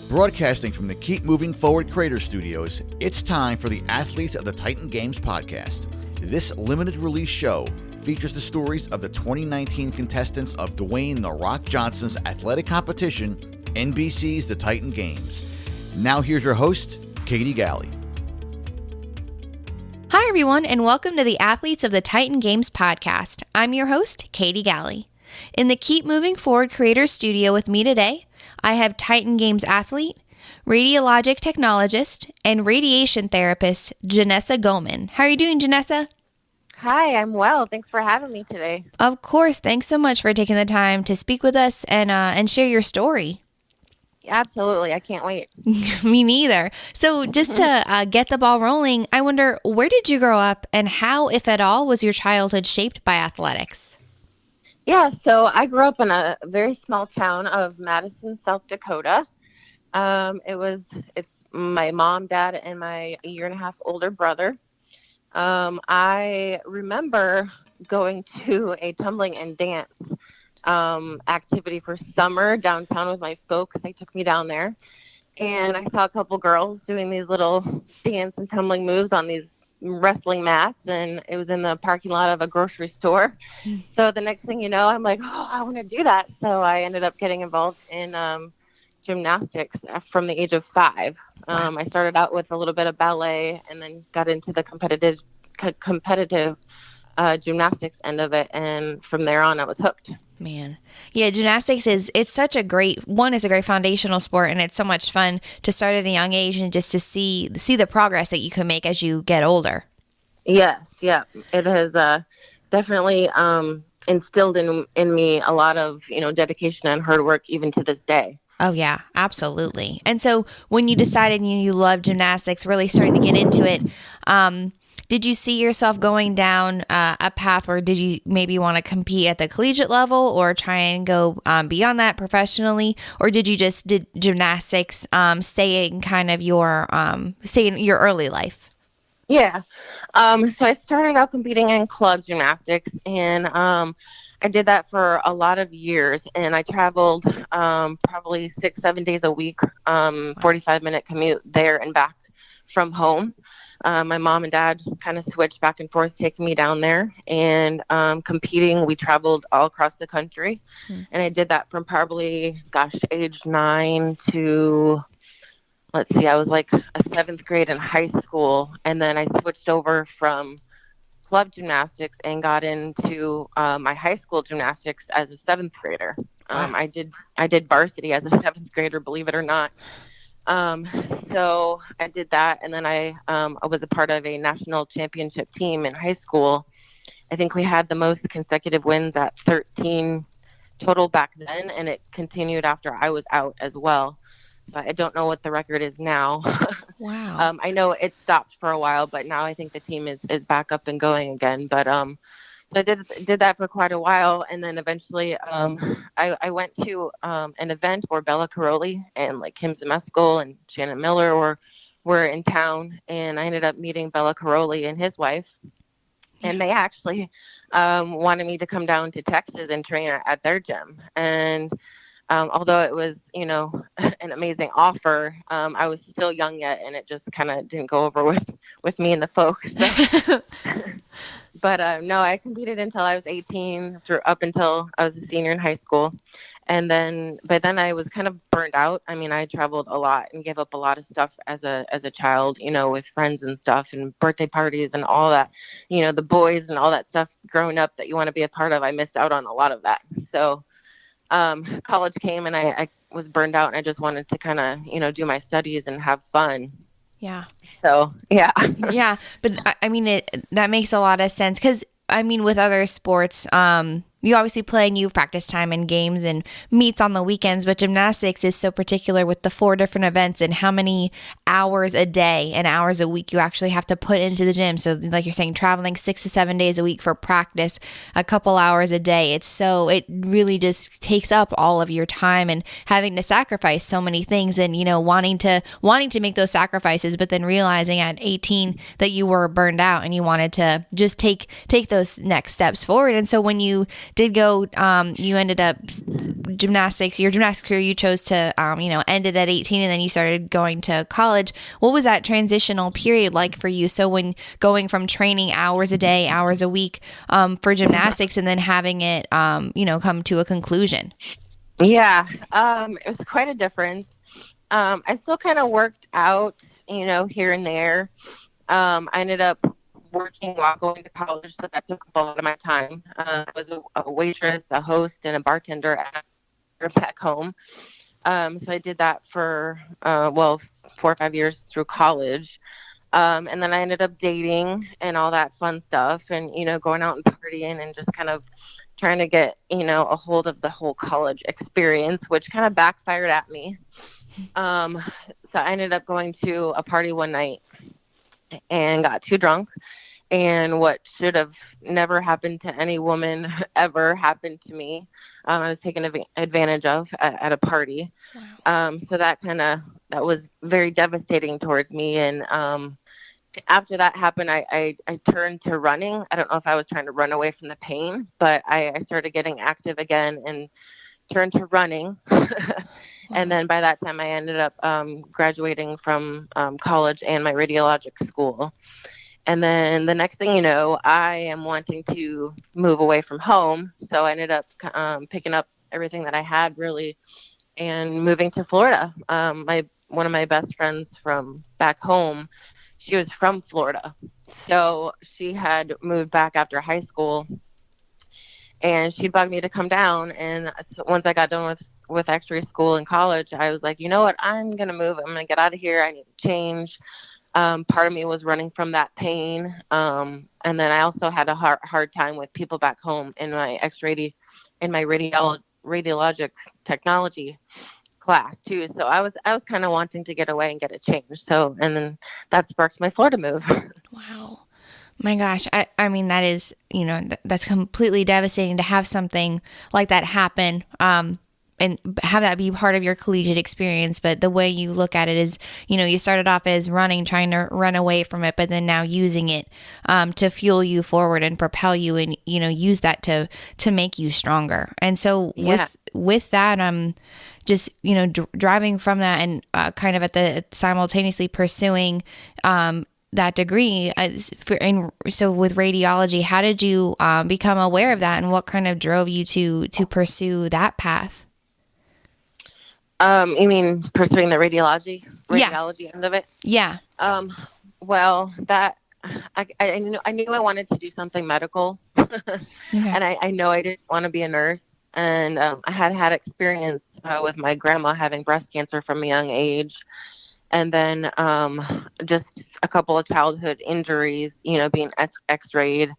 Broadcasting from the Keep Moving Forward Creator Studios, it's time for the Athletes of the Titan Games podcast. This limited release show features the stories of the 2019 contestants of Dwayne "The Rock" Johnson's athletic competition, NBC's The Titan Games. Now here's your host, Katie Galley. Hi everyone, and welcome to the Athletes of the Titan Games podcast. I'm your host, Katie Galley. In the Keep Moving Forward Creator Studio with me today, I have Titan Games athlete, radiologic technologist, and radiation therapist, Jenessa Goeman. How are you doing, Jenessa? Hi, I'm well. Thanks for having me today. Of course. Thanks so much for taking the time to speak with us and share your story. Absolutely. I can't wait. Me neither. So just to get the ball rolling, I wonder, where did you grow up and how, if at all, was your childhood shaped by athletics? Yeah, so I grew up in a very small town of Madison, South Dakota. It's my mom, dad, and my year and a half older brother. I remember going to a tumbling and dance activity for summer downtown with my folks. They took me down there, and I saw a couple girls doing these little dance and tumbling moves on these wrestling mats, and it was in the parking lot of a grocery store. So the next thing you know, I'm like, oh, I want to do that. So I ended up getting involved in gymnastics from the age of 5. I started out with a little bit of ballet and then got into the competitive gymnastics end of it, and from there on I was hooked. Man. Yeah, gymnastics it's a great foundational sport, and it's so much fun to start at a young age and just to see the progress that you can make as you get older. Yes, yeah. It has definitely instilled in me a lot of, dedication and hard work even to this day. Oh, yeah, absolutely. And so when you decided you loved gymnastics, really starting to get into it, did you see yourself going down a path where did you maybe want to compete at the collegiate level or try and go beyond that professionally? Or did gymnastics stay in your early life? Yeah. So I started out competing in club gymnastics, and I did that for a lot of years, and I traveled probably 6-7 days a week, 45-minute commute there and back from home. My mom and dad kind of switched back and forth, taking me down there, and competing. We traveled all across the country, and I did that from probably, age 9 to, I was like a 7th grade in high school, and then I switched over from club gymnastics and got into my high school gymnastics as a 7th grader. Wow. I did varsity as a 7th grader, believe it or not. So I did that, and then I was a part of a national championship team in high school. I think we had the most consecutive wins at 13 total back then, and it continued after I was out as well. So I don't know what the record is now. Wow. I know it stopped for a while, but now I think the team is back up and going again. But so I did that for quite a while, and then eventually I went to an event where Bella Caroli and Kim Zmeskal and Shannon Miller were in town, and I ended up meeting Bella Caroli and his wife, and they actually wanted me to come down to Texas and train at their gym. And although it was, an amazing offer, I was still young yet, and it just kind of didn't go over with me and the folks. So. But no, I competed until I was 18, up until I was a senior in high school. And then, but then I was kind of burned out. I mean, I traveled a lot and gave up a lot of stuff as a child, with friends and stuff and birthday parties and all that, the boys and all that stuff growing up that you want to be a part of. I missed out on a lot of that. So college came, and I was burned out, and I just wanted to kind of, do my studies and have fun. Yeah. So, yeah. Yeah. But I mean, that makes a lot of sense because, with other sports, you obviously play and you have practice time and games and meets on the weekends, but gymnastics is so particular with the 4 different events and how many hours a day and hours a week you actually have to put into the gym. So like you're saying, traveling 6 to 7 days a week for practice, a couple hours a day. It really just takes up all of your time and having to sacrifice so many things and, wanting to make those sacrifices, but then realizing at 18 that you were burned out and you wanted to just take those next steps forward. And so when you did go, you ended up your gymnastics career, you chose to, end it at 18, and then you started going to college. What was that transitional period like for you? So when going from training hours a day, hours a week, for gymnastics, and then having it, come to a conclusion. Yeah, it was quite a difference. I still kind of worked out, here and there. I ended up working while going to college, so that took up a lot of my time. I was a waitress, a host, and a bartender back home. So I did that for, 4 or 5 years through college. And then I ended up dating and all that fun stuff and, going out and partying and just kind of trying to get, a hold of the whole college experience, which kind of backfired at me. So I ended up going to a party one night and got too drunk. And what should have never happened to any woman ever happened to me. I was taken advantage of at a party. Wow. So that was very devastating towards me. And after that happened, I turned to running. I don't know if I was trying to run away from the pain, but I started getting active again and turned to running. And then by that time, I ended up graduating from college and my radiologic school. And then the next thing you know, I am wanting to move away from home. So I ended up picking up everything that I had really and moving to Florida. One of my best friends from back home, she was from Florida. So she had moved back after high school and she bugged me to come down. And so once I got done with X-ray school and college, I was like, you know what, I'm going to move. I'm going to get out of here. I need to change. Part of me was running from that pain. And then I also had a hard time with people back home in my radiologic technology class too. So I was kind of wanting to get away and get a change. So, and then that sparked my Florida move. Wow. My gosh. I mean, that is, that's completely devastating to have something like that happen. And have that be part of your collegiate experience. But the way you look at it is, you started off as running, trying to run away from it, but then now using it to fuel you forward and propel you and, use that to make you stronger. And so with that, just, driving from that and kind of at the simultaneously pursuing that degree. So with radiology, how did you become aware of that and what kind of drove you to pursue that path? You mean pursuing the radiology end of it? Yeah. Well, that I knew I wanted to do something medical, okay. And I know I didn't want to be a nurse. And I had experience with my grandma having breast cancer from a young age, and then just a couple of childhood injuries. Being X-rayed.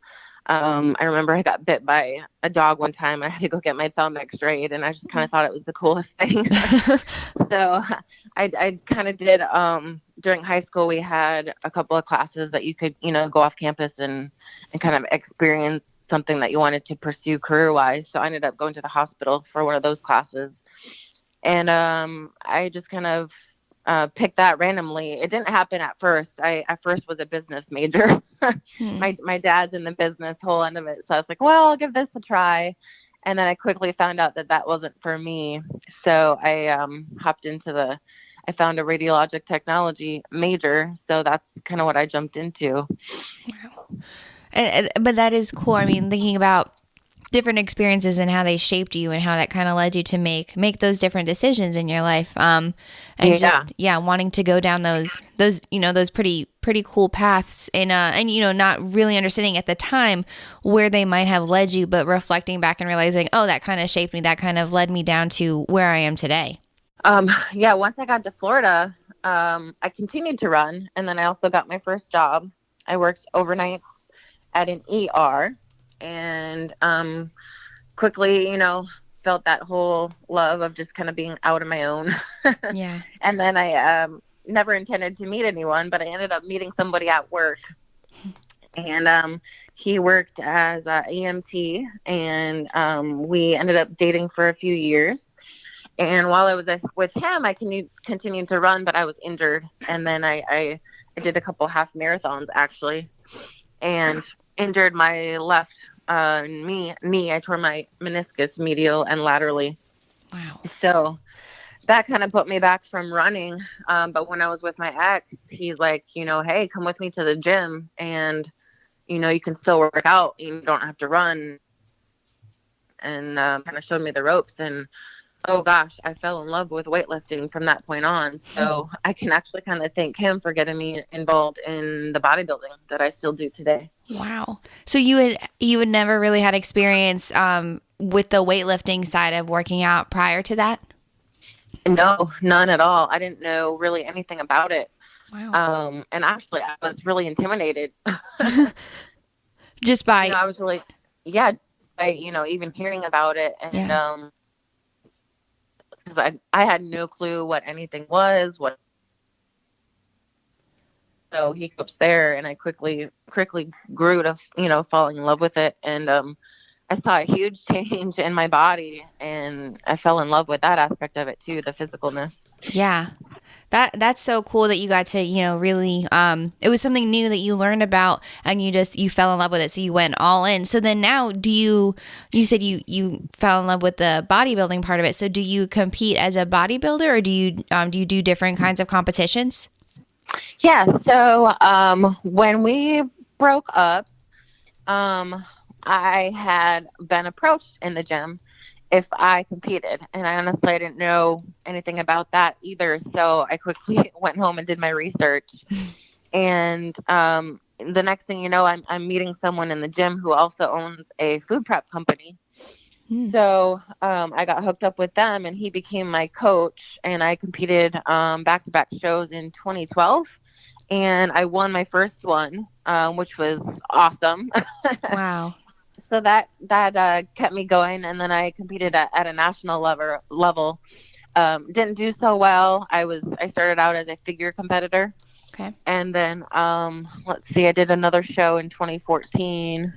I remember I got bit by a dog one time. I had to go get my thumb X-rayed, and I just kind of thought it was the coolest thing. So I kind of did, during high school, we had a couple of classes that you could, go off campus and kind of experience something that you wanted to pursue career-wise. So I ended up going to the hospital for one of those classes. And I just kind of picked that randomly. It didn't happen at first. I at first was a business major. My dad's in the business whole end of it. So I was like, well, I'll give this a try. And then I quickly found out that wasn't for me. So I hopped into I found a radiologic technology major. So that's kind of what I jumped into. Wow. But that is cool. I mean, thinking about different experiences and how they shaped you and how that kind of led you to make those different decisions in your life. And wanting to go down those pretty cool paths and not really understanding at the time where they might have led you, but reflecting back and realizing, oh, that kind of shaped me. That kind of led me down to where I am today. Once I got to Florida, I continued to run. And then I also got my first job. I worked overnights at an ER. And quickly, felt that whole love of just kind of being out on my own. Yeah. And then I never intended to meet anyone, but I ended up meeting somebody at work. And he worked as an EMT, and we ended up dating for a few years. And while I was with him, I continued to run, but I was injured. And then I did a couple half marathons, actually, and injured my left knee. I tore my meniscus medial and laterally. Wow. So that kind of put me back from running. But when I was with my ex, he's like, hey, come with me to the gym, and you can still work out. You don't have to run. And kind of showed me the ropes. And oh gosh, I fell in love with weightlifting from that point on. So I can actually kind of thank him for getting me involved in the bodybuilding that I still do today. Wow. So you had never really had experience with the weightlifting side of working out prior to that? No, none at all. I didn't know really anything about it. Wow. And actually, I was really intimidated. Just by I was really, yeah, by, even hearing about it. And yeah. because I had no clue what anything was, so he coached there, and I quickly grew to, falling in love with it. And I saw a huge change in my body, and I fell in love with that aspect of it too, the physicalness. Yeah. That's so cool that you got to, really it was something new that you learned about and you fell in love with it, so you went all in. So then now you said you fell in love with the bodybuilding part of it. So do you compete as a bodybuilder, or do you do different kinds of competitions? Yeah, so when we broke up, I had been approached in the gym if I competed. And I didn't know anything about that either. So I quickly went home and did my research. And the next thing you know, I'm meeting someone in the gym who also owns a food prep company. So I got hooked up with them, and he became my coach. And I competed back-to-back shows in 2012. And I won my first one, which was awesome. Wow. So that kept me going, and then I competed at a national level. Didn't do so well. I started out as a figure competitor, Okay. and then let's see, I did another show in 2014,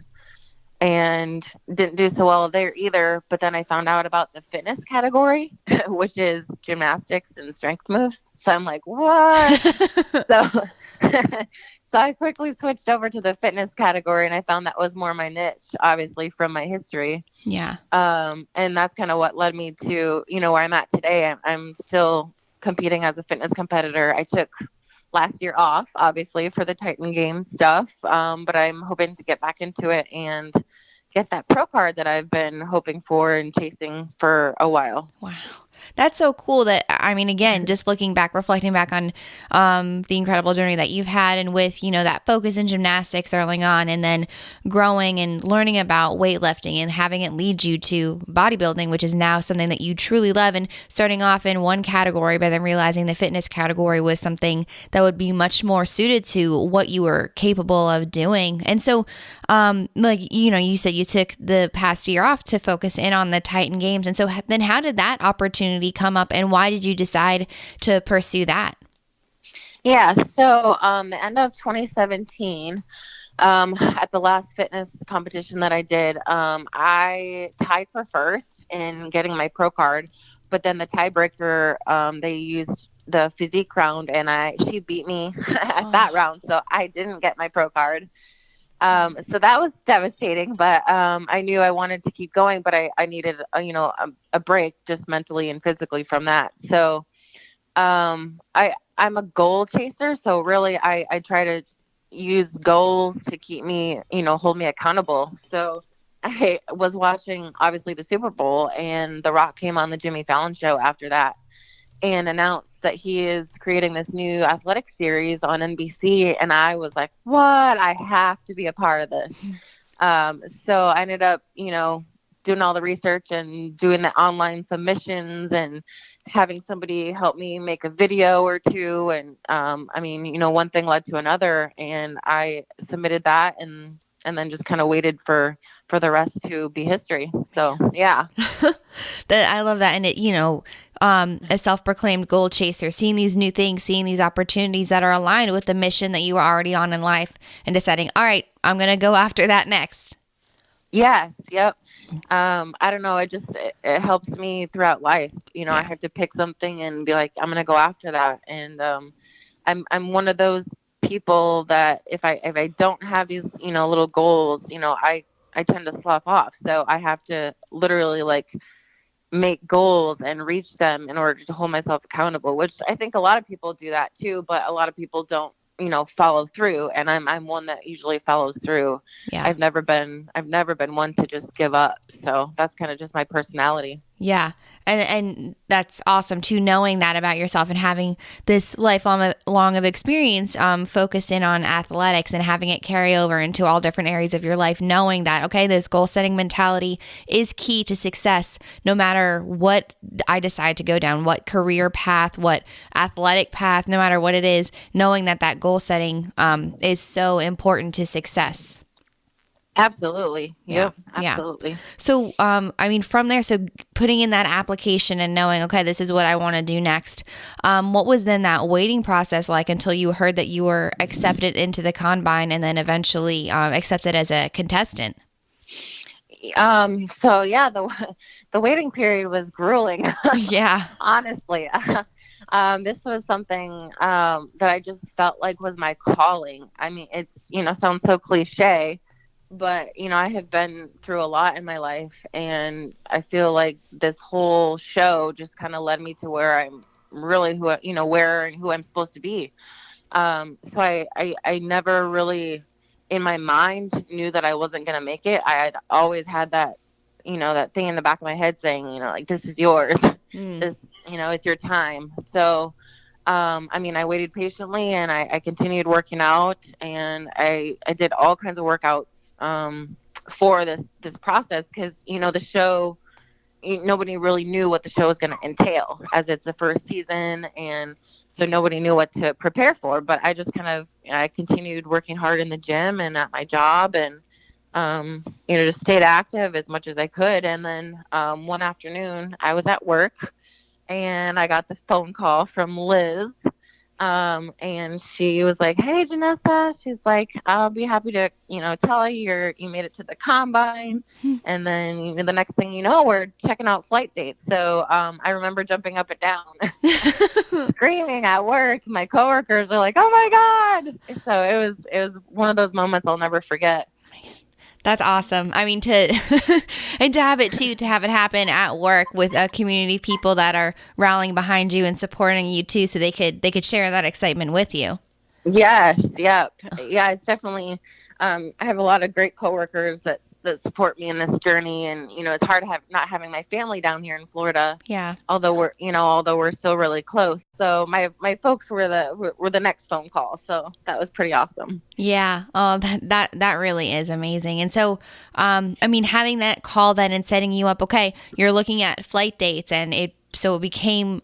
and didn't do so well there either. But then I found out about the fitness category, which is gymnastics and strength moves. So I'm like, what? So so I quickly switched over to the fitness category, and I found that was more my niche, obviously from my history. Yeah. And that's kind of what led me to, where I'm at today. I'm still competing as a fitness competitor. I took last year off, obviously, for the Titan Games stuff. But I'm hoping to get back into it and get that pro card that I've been hoping for and chasing for a while. Wow. That's so cool that, I mean, again, just reflecting back on the incredible journey that you've had, and with, that focus in gymnastics early on, and then growing and learning about weightlifting and having it lead you to bodybuilding, which is now something that you truly love, and starting off in one category, but then realizing the fitness category was something that would be much more suited to what you were capable of doing. And so, you said you took the past year off to focus in on the Titan Games. And so then how did that opportunity come up, and why did you decide to pursue that? Yeah, so the end of 2017, at the last fitness competition that I did, I tied for first in getting my pro card, but then the tiebreaker, they used the physique round, and she beat me at that round, so I didn't get my pro card. So that was devastating, but I knew I wanted to keep going, but I needed a break, just mentally and physically, from that. So I'm a goal chaser, so really I try to use goals to keep me, hold me accountable. So I was watching, obviously, the Super Bowl, and The Rock came on the Jimmy Fallon show after that and announced that he is creating this new athletic series on NBC. And I was like, what? I have to be a part of this. So I ended up, doing all the research and doing the online submissions and having somebody help me make a video or two. And one thing led to another, and I submitted that, and then just kind of waited for the rest to be history. So yeah. I love that. And it, a self-proclaimed goal chaser, seeing these new things, seeing these opportunities that are aligned with the mission that you were already on in life, and deciding, all right, I'm going to go after that next. Yes. Yep. I don't know. It helps me throughout life. Yeah. I have to pick something and be like, I'm going to go after that. And, I'm one of those people that if I don't have these, little goals, I tend to slough off. So I have to literally like make goals and reach them in order to hold myself accountable, which I think a lot of people do that too, but a lot of people don't, follow through. And I'm one that usually follows through. Yeah. I've never been one to just give up. So that's kind of just my personality. Yeah. And that's awesome too, knowing that about yourself and having this lifelong long of experience focused in on athletics and having it carry over into all different areas of your life, knowing that, okay, this goal setting mentality is key to success no matter what I decide to go down, what career path, what athletic path, no matter what it is, knowing that that goal setting is so important to success. Absolutely. Yeah. Yep. Absolutely. Yeah. So, from there, so putting in that application and knowing, okay, this is what I want to do next. What was then that waiting process like until you heard that you were accepted into the combine and then eventually accepted as a contestant? So yeah, the waiting period was grueling. Yeah. Honestly. This was something that I just felt like was my calling. I mean, it's, sounds so cliche, but I have been through a lot in my life, and I feel like this whole show just kind of led me to where I'm really where and who I'm supposed to be. So I never really in my mind knew that I wasn't going to make it. I had always had that, that thing in the back of my head saying, like, this is yours. This, it's your time. So, I waited patiently, and I continued working out, and I did all kinds of workouts for this process, because the show, nobody really knew what the show was going to entail, as it's the first season, and so nobody knew what to prepare for. But I just I continued working hard in the gym and at my job, and just stayed active as much as I could. And then one afternoon I was at work, and I got the phone call from Liz. And she was like, "Hey, Jenessa," she's like, "I'll be happy to, tell you you made it to the combine." And then the next thing you know, we're checking out flight dates. So I remember jumping up and down, screaming at work. My coworkers are like, "Oh my God!" So it was one of those moments I'll never forget. That's awesome. I mean, and to have it happen at work with a community of people that are rallying behind you and supporting you too, so they could share that excitement with you. Yes. Yeah. Yeah. It's definitely, I have a lot of great coworkers that support me in this journey, and it's hard not having my family down here in Florida. Yeah. Although we're still really close. So my folks were the next phone call. So that was pretty awesome. Yeah. Oh, that really is amazing. And so, having that call then and setting you up, okay, you're looking at flight dates, and it became,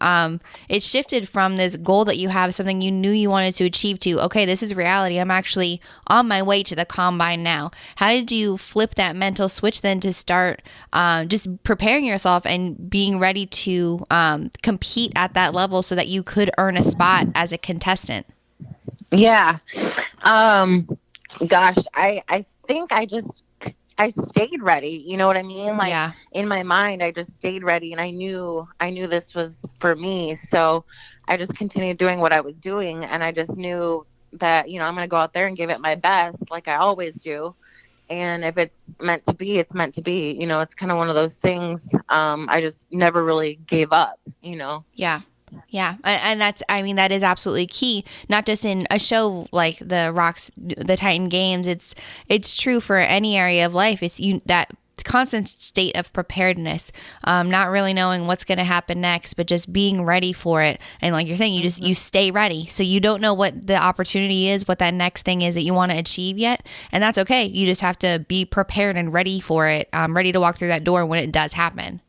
it shifted from this goal that you have, something you knew you wanted to achieve, to, okay, this is reality. I'm actually on my way to the combine now. How did you flip that mental switch then to start just preparing yourself and being ready to compete at that level so that you could earn a spot as a contestant? Yeah. Gosh, I think I stayed ready. You know what I mean? Like, yeah. In my mind, I just stayed ready, and I knew this was for me. So I just continued doing what I was doing, and I just knew that, I'm going to go out there and give it my best, like I always do. And if it's meant to be, it's meant to be. It's kind of one of those things. I just never really gave up, Yeah. Yeah. And that is absolutely key, not just in a show like the Titan Games. It's true for any area of life. It's that constant state of preparedness, not really knowing what's going to happen next, but just being ready for it. And like you're saying, you stay ready. So you don't know what the opportunity is, what that next thing is that you want to achieve yet. And that's okay. You just have to be prepared and ready for it, ready to walk through that door when it does happen.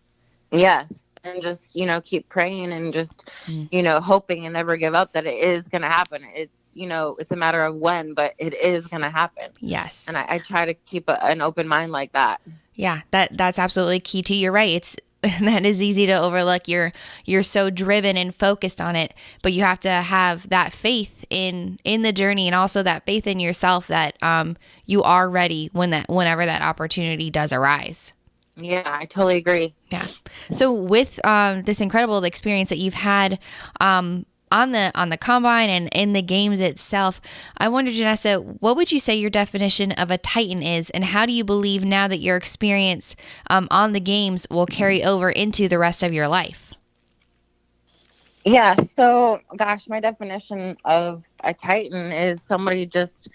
Yes. And just, keep praying and just, hoping and never give up that it is going to happen. It's, it's a matter of when, but it is going to happen. Yes. And I try to keep an open mind like that. Yeah, that's absolutely key too. You're right. That is easy to overlook. You're so driven and focused on it, but you have to have that faith in the journey, and also that faith in yourself that you are ready whenever that opportunity does arise. Yeah, I totally agree. Yeah. So with this incredible experience that you've had, on the combine and in the games itself, I wonder, Jenessa, what would you say your definition of a Titan is, and how do you believe now that your experience on the games will carry over into the rest of your life? Yeah, so gosh, my definition of a Titan is somebody just,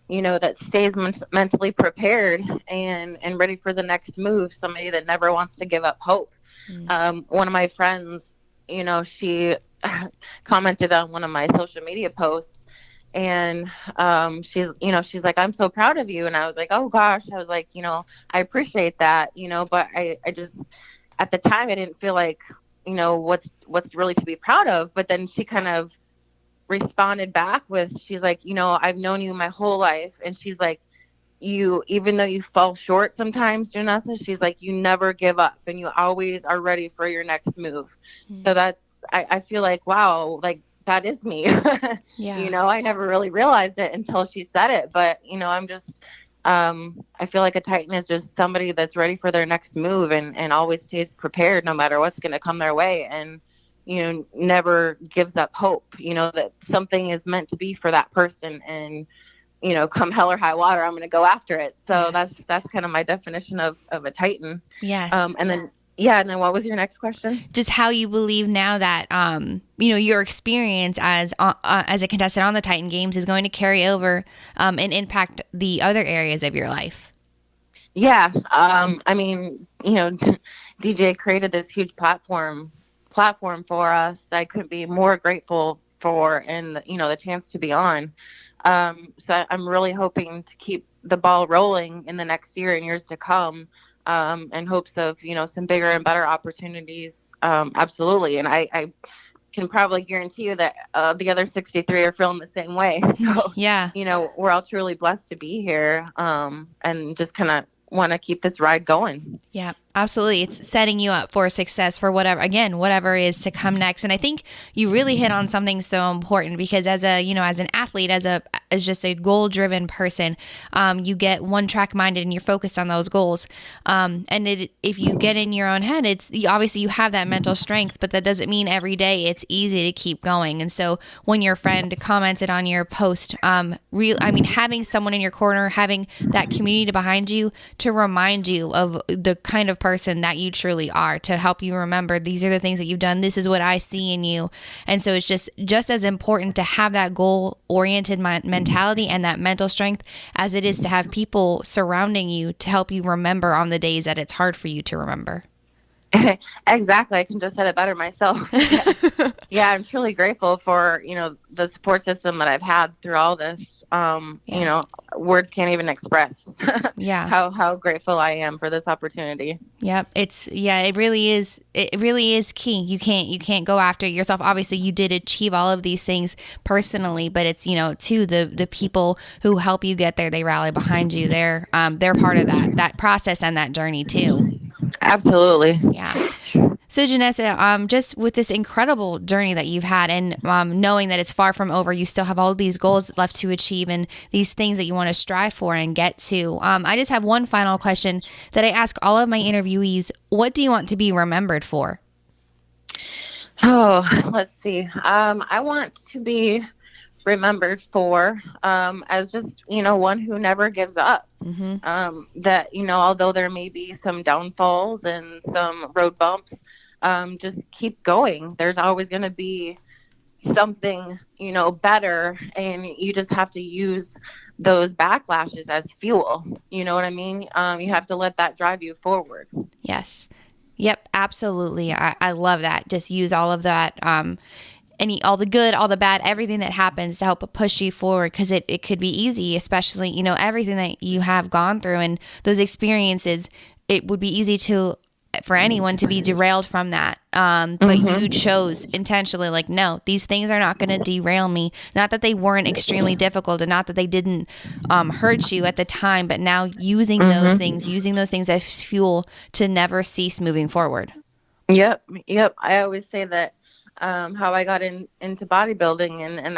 that stays mentally prepared and ready for the next move. Somebody that never wants to give up hope. One of my friends, she commented on one of my social media posts, and she's like, "I'm so proud of you," and I was like, "Oh gosh," I was like, I appreciate that, but I just at the time I didn't feel like what's really to be proud of. But then she kind of responded back with, she's like, I've known you my whole life, and she's like, you, even though you fall short sometimes, Janessa, she's like, you never give up and you always are ready for your next move. So that's, I feel like, wow, like that is me. Yeah. I never really realized it until she said it, but I'm just, I feel like a Titan is just somebody that's ready for their next move and always stays prepared no matter what's going to come their way. And, never gives up hope, that something is meant to be for that person. And, come hell or high water, I'm going to go after it. So Yes. that's kind of my definition of a Titan. Yes. And then what was your next question? Just how you believe now that your experience as a contestant on the Titan Games is going to carry over and impact the other areas of your life. Yeah. I mean, DJ created this huge platform for us that I couldn't be more grateful for, and the chance to be on. So I'm really hoping to keep the ball rolling in the next year and years to come, in hopes of some bigger and better opportunities. Absolutely, and I can probably guarantee you that the other 63 are feeling the same way. So Yeah. we're all truly blessed to be here, and just kind of want to keep this ride going. Yeah, absolutely. It's setting you up for success for whatever is to come next. And I think you really hit on something so important, because as an athlete, as just a goal-driven person, you get one track minded and you're focused on those goals. If you get in your own head, obviously you have that mental strength, but that doesn't mean every day it's easy to keep going. And so when your friend commented on your post, having someone in your corner, having that community behind you to remind you of the kind of person that you truly are, to help you remember these are the things that you've done, this is what I see in you. And so it's just as important to have that goal oriented mentality and that mental strength as it is to have people surrounding you to help you remember on the days that it's hard for you to remember. Exactly. I can just said it better myself. Yeah, I'm truly grateful for, the support system that I've had through all this. Words can't even express how grateful I am for this opportunity. Yep. It really is key. You can't go after yourself. Obviously you did achieve all of these things personally, but it's, to the people who help you get there, they rally behind you. They're part of that process and that journey too. Absolutely. Yeah. So Jenessa, just with this incredible journey that you've had, and knowing that it's far from over, you still have all of these goals left to achieve and these things that you want to strive for and get to. I just have one final question that I ask all of my interviewees. What do you want to be remembered for? Oh, let's see. I want to be remembered for as just one who never gives up. That although there may be some downfalls and some road bumps, just keep going. There's always going to be something better, and you just have to use those backlashes as fuel. You know what I mean? You have to let that drive you forward. Yes. Yep, absolutely. I love that. Just use all of that, all the good, all the bad, everything that happens to help push you forward, because it could be easy, especially, everything that you have gone through and those experiences. It would be easy for anyone to be derailed from that. But you chose intentionally, like, no, these things are not going to derail me. Not that they weren't extremely difficult and not that they didn't hurt you at the time, but now using those things as fuel to never cease moving forward. Yep. I always say that how I got into bodybuilding and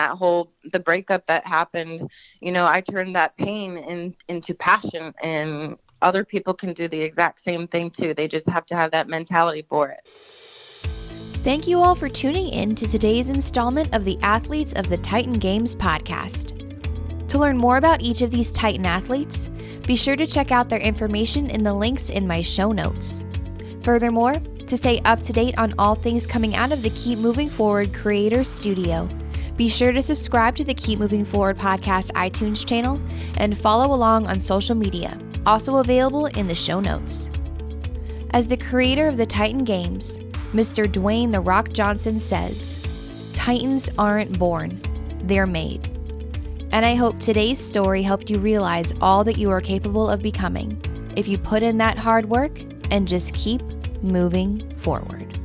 the breakup that happened, I turned that pain into passion, and other people can do the exact same thing too. They just have to have that mentality for it. Thank you all for tuning in to today's installment of the Athletes of the Titan Games podcast. To learn more about each of these Titan athletes, be sure to check out their information in the links in my show notes. Furthermore, to stay up to date on all things coming out of the Keep Moving Forward Creators Studio, be sure to subscribe to the Keep Moving Forward podcast iTunes channel and follow along on social media, also available in the show notes. As the creator of the Titan Games, Mr. Dwayne "The Rock" Johnson says, "Titans aren't born, they're made." And I hope today's story helped you realize all that you are capable of becoming if you put in that hard work and just keep moving forward.